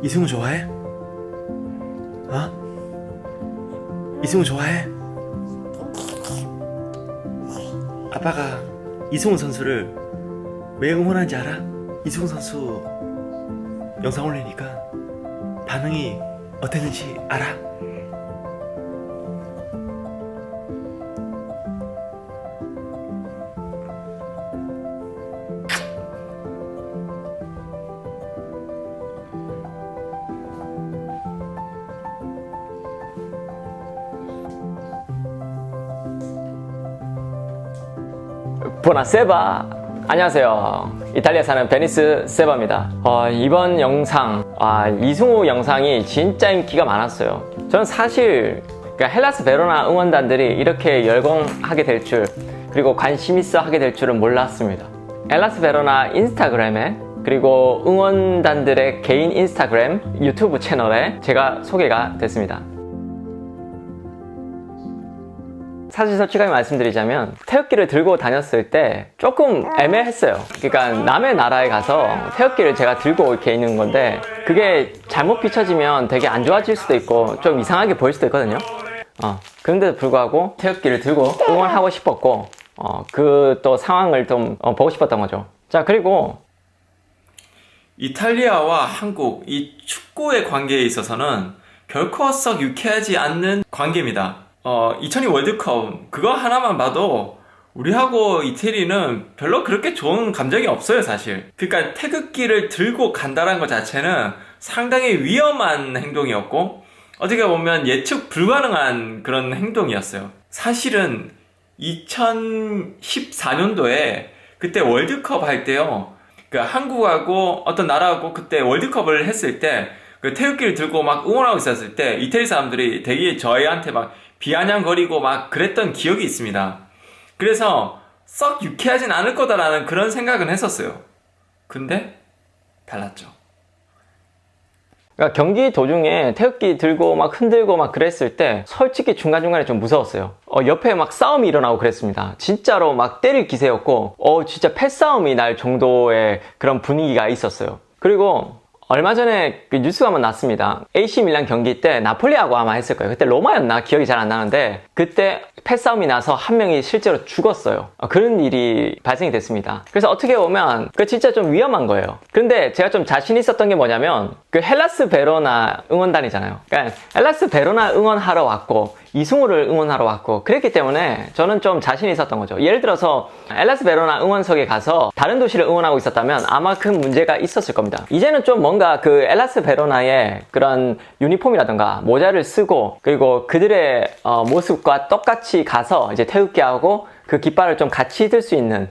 이승우 좋아해? 어? 이승우 좋아해? 아빠가 이승우 선수를 왜 응원하는지 알아? 이승우 선수 영상 올리니까 반응이 어땠는지 알아? 부나세바. 안녕하세요. 이탈리아 사는 베니스 세바입니다. 이번 영상, 이승우 영상이 진짜 인기가 많았어요. 저는 사실 헬라스 베로나 응원단들이 이렇게 열광하게 될 줄, 그리고 관심 있어 하게 될 줄은 몰랐습니다. 헬라스 베로나 인스타그램에, 그리고 응원단들의 개인 인스타그램, 유튜브 채널에 제가 소개가 됐습니다. 사실 솔직하게 말씀드리자면 태극기를 들고 다녔을 때 조금 애매했어요. 그러니까 남의 나라에 가서 태극기를 제가 들고 이렇게 있는 건데 그게 잘못 비춰지면 되게 안 좋아질 수도 있고 좀 이상하게 보일 수도 있거든요. 그런데도 불구하고 태극기를 들고 응원하고 싶었고 그 또 상황을 좀 보고 싶었던 거죠. 자, 그리고 이탈리아와 한국, 이 축구의 관계에 있어서는 결코 썩 유쾌하지 않는 관계입니다. 2002 월드컵 그거 하나만 봐도 우리하고 이태리는 별로 그렇게 좋은 감정이 없어요, 사실. 그러니까 태극기를 들고 간다는 것 자체는 상당히 위험한 행동이었고 어떻게 보면 예측 불가능한 그런 행동이었어요. 사실은 2014년도에 그때 월드컵 할 때요, 그 한국하고 어떤 나라하고 그때 월드컵을 했을 때 그 태극기를 들고 막 응원하고 있었을 때 이태리 사람들이 되게 저희한테 막 비아냥거리고 막 그랬던 기억이 있습니다. 그래서 썩 유쾌하진 않을 거다라는 그런 생각은 했었어요. 근데 달랐죠. 그러니까 경기 도중에 태극기 들고 막 흔들고 막 그랬을 때 솔직히 중간중간에 좀 무서웠어요. 옆에 막 싸움이 일어나고 그랬습니다. 진짜로 막 때릴 기세였고 진짜 패싸움이 날 정도의 그런 분위기가 있었어요. 그리고 얼마 전에 그 뉴스가 한번 났습니다. AC 밀란 경기 때 나폴리하고 아마 했을 거예요. 그때 로마였나? 기억이 잘 안 나는데 그때 패싸움이 나서 한 명이 실제로 죽었어요. 그런 일이 발생이 됐습니다. 그래서 어떻게 보면 그 진짜 좀 위험한 거예요. 근데 제가 좀 자신 있었던 게 뭐냐면 그 헬라스 베로나 응원단이잖아요. 그러니까 헬라스 베로나 응원하러 왔고 이승우를 응원하러 왔고 그랬기 때문에 저는 좀 자신이 있었던 거죠. 예를 들어서 헬라스 베로나 응원석에 가서 다른 도시를 응원하고 있었다면 아마 큰 문제가 있었을 겁니다. 이제는 좀 뭔가 그 헬라스 베로나의 그런 유니폼이라든가 모자를 쓰고 그리고 그들의 모습과 똑같이 가서 이제 태극기하고 그 깃발을 좀 같이 들 수 있는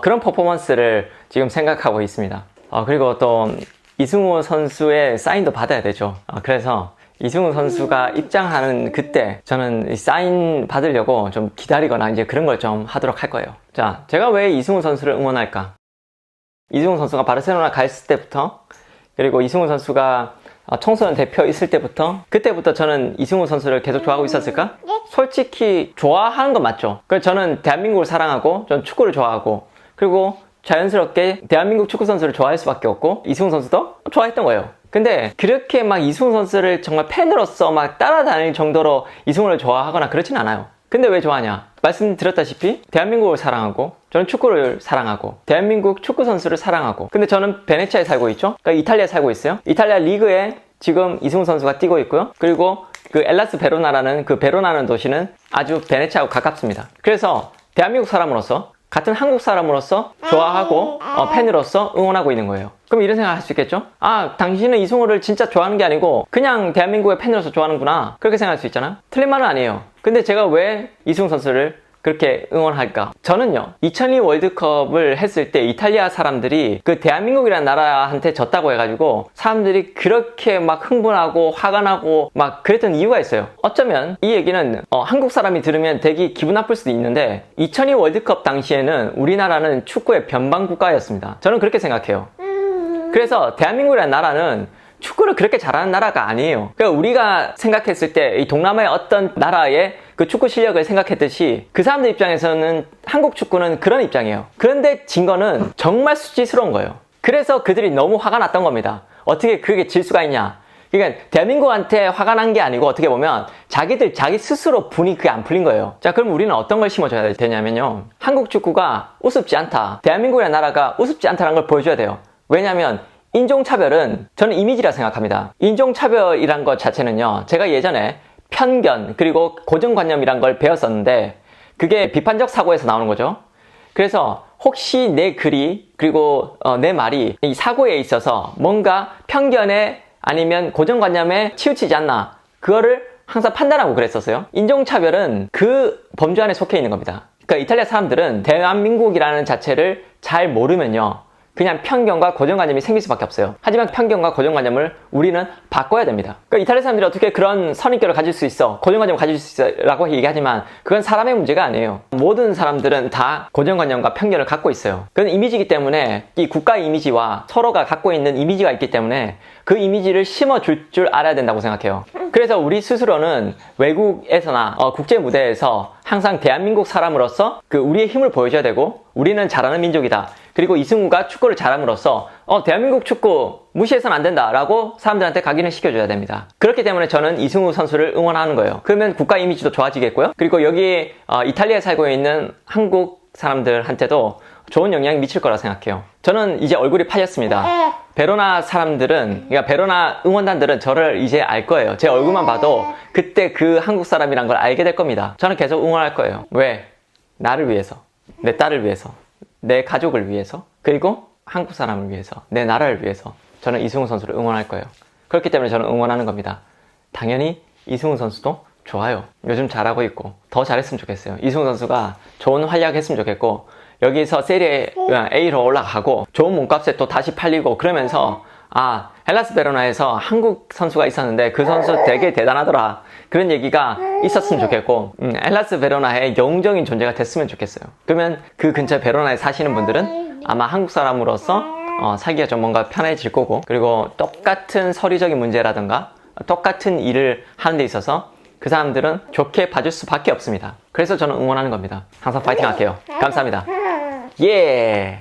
그런 퍼포먼스를 지금 생각하고 있습니다. 그리고 또 이승우 선수의 사인도 받아야 되죠. 그래서 이승우 선수가 입장하는 그때 저는 사인 받으려고 좀 기다리거나 이제 그런 걸 좀 하도록 할 거예요. 자, 제가 왜 이승우 선수를 응원할까? 이승우 선수가 바르셀로나 갔을 때부터, 그리고 이승우 선수가 청소년 대표 있을 때부터, 그때부터 저는 이승우 선수를 계속 좋아하고 있었을까? 솔직히 좋아하는 건 맞죠. 그래서 저는 대한민국을 사랑하고 전 축구를 좋아하고 그리고 자연스럽게 대한민국 축구 선수를 좋아할 수밖에 없고 이승우 선수도 좋아했던 거예요. 근데 그렇게 막 이승우 선수를 정말 팬으로서 막 따라다닐 정도로 이승우를 좋아하거나 그렇진 않아요. 근데 왜 좋아하냐? 말씀드렸다시피 대한민국을 사랑하고 저는 축구를 사랑하고 대한민국 축구 선수를 사랑하고 근데 저는 베네치아에 살고 있죠. 그러니까 이탈리아에 살고 있어요. 이탈리아 리그에 지금 이승우 선수가 뛰고 있고요. 그리고 그 엘라스 베로나라는 그 베로나는 도시는 아주 베네치아하고 가깝습니다. 그래서 대한민국 사람으로서 같은 한국 사람으로서 좋아하고 팬으로서 응원하고 있는 거예요. 그럼 이런 생각 할 수 있겠죠? 당신은 이승우를 진짜 좋아하는 게 아니고 그냥 대한민국의 팬으로서 좋아하는구나, 그렇게 생각할 수 있잖아요. 틀린 말은 아니에요. 근데 제가 왜 이승우 선수를 그렇게 응원할까? 저는요, 2002 월드컵을 했을 때 이탈리아 사람들이 그 대한민국이라는 나라한테 졌다고 해가지고 사람들이 그렇게 막 흥분하고 화가 나고 막 그랬던 이유가 있어요. 어쩌면 이 얘기는 한국 사람이 들으면 되게 기분 나쁠 수도 있는데 2002 월드컵 당시에는 우리나라는 축구의 변방 국가였습니다. 저는 그렇게 생각해요. 그래서 대한민국이라는 나라는 축구를 그렇게 잘하는 나라가 아니에요. 그러니까 우리가 생각했을 때 이 동남아의 어떤 나라의 그 축구 실력을 생각했듯이 그 사람들 입장에서는 한국 축구는 그런 입장이에요. 그런데 진 거는 정말 수치스러운 거예요. 그래서 그들이 너무 화가 났던 겁니다. 어떻게 그게 질 수가 있냐? 그러니까 대한민국한테 화가 난 게 아니고 어떻게 보면 자기 스스로 분이 그게 안 풀린 거예요. 자, 그럼 우리는 어떤 걸 심어줘야 되냐면요. 한국 축구가 우습지 않다. 대한민국이라는 나라가 우습지 않다는 걸 보여줘야 돼요. 왜냐하면 인종차별은 저는 이미지라 생각합니다. 인종차별이란 것 자체는요. 제가 예전에 편견 그리고 고정관념이란 걸 배웠었는데 그게 비판적 사고에서 나오는 거죠. 그래서 혹시 내 글이 그리고 내 말이 이 사고에 있어서 뭔가 편견에 아니면 고정관념에 치우치지 않나 그거를 항상 판단하고 그랬었어요. 인종차별은 그 범주 안에 속해 있는 겁니다. 그러니까 이탈리아 사람들은 대한민국이라는 자체를 잘 모르면요 그냥 편견과 고정관념이 생길 수밖에 없어요. 하지만 편견과 고정관념을 우리는 바꿔야 됩니다. 그러니까 이탈리아 사람들이 어떻게 그런 선입견을 가질 수 있어, 고정관념을 가질 수 있어 라고 얘기하지만 그건 사람의 문제가 아니에요. 모든 사람들은 다 고정관념과 편견을 갖고 있어요. 그건 이미지이기 때문에 이 국가 이미지와 서로가 갖고 있는 이미지가 있기 때문에 그 이미지를 심어줄 줄 알아야 된다고 생각해요. 그래서 우리 스스로는 외국에서나 국제 무대에서 항상 대한민국 사람으로서 그 우리의 힘을 보여줘야 되고 우리는 잘하는 민족이다. 그리고 이승우가 축구를 잘함으로써 대한민국 축구 무시해서는 안 된다라고 사람들한테 각인을 시켜줘야 됩니다. 그렇기 때문에 저는 이승우 선수를 응원하는 거예요. 그러면 국가 이미지도 좋아지겠고요. 그리고 여기 이탈리아에 살고 있는 한국 사람들한테도 좋은 영향이 미칠 거라 생각해요. 저는 이제 얼굴이 파였습니다. 베로나 사람들은, 그러니까 베로나 응원단들은 저를 이제 알 거예요. 제 얼굴만 봐도 그때 그 한국 사람이란 걸 알게 될 겁니다. 저는 계속 응원할 거예요. 왜? 나를 위해서, 내 딸을 위해서, 내 가족을 위해서, 그리고 한국 사람을 위해서, 내 나라를 위해서 저는 이승우 선수를 응원할 거예요. 그렇기 때문에 저는 응원하는 겁니다. 당연히 이승우 선수도 좋아요. 요즘 잘하고 있고 더 잘했으면 좋겠어요. 이승우 선수가 좋은 활약했으면 좋겠고 여기서 세리에 A로 올라가고 좋은 몸값에 또 다시 팔리고 그러면서 헬라스 베로나에서 한국 선수가 있었는데 그 선수 되게 대단하더라 그런 얘기가 있었으면 좋겠고 헬라스 베로나의 영웅적인 존재가 됐으면 좋겠어요. 그러면 그 근처 베로나에 사시는 분들은 아마 한국 사람으로서 살기가 좀 뭔가 편해질 거고 그리고 똑같은 서류적인 문제라든가 똑같은 일을 하는 데 있어서 그 사람들은 좋게 봐줄 수밖에 없습니다. 그래서 저는 응원하는 겁니다. 항상 파이팅 할게요. 감사합니다. 예.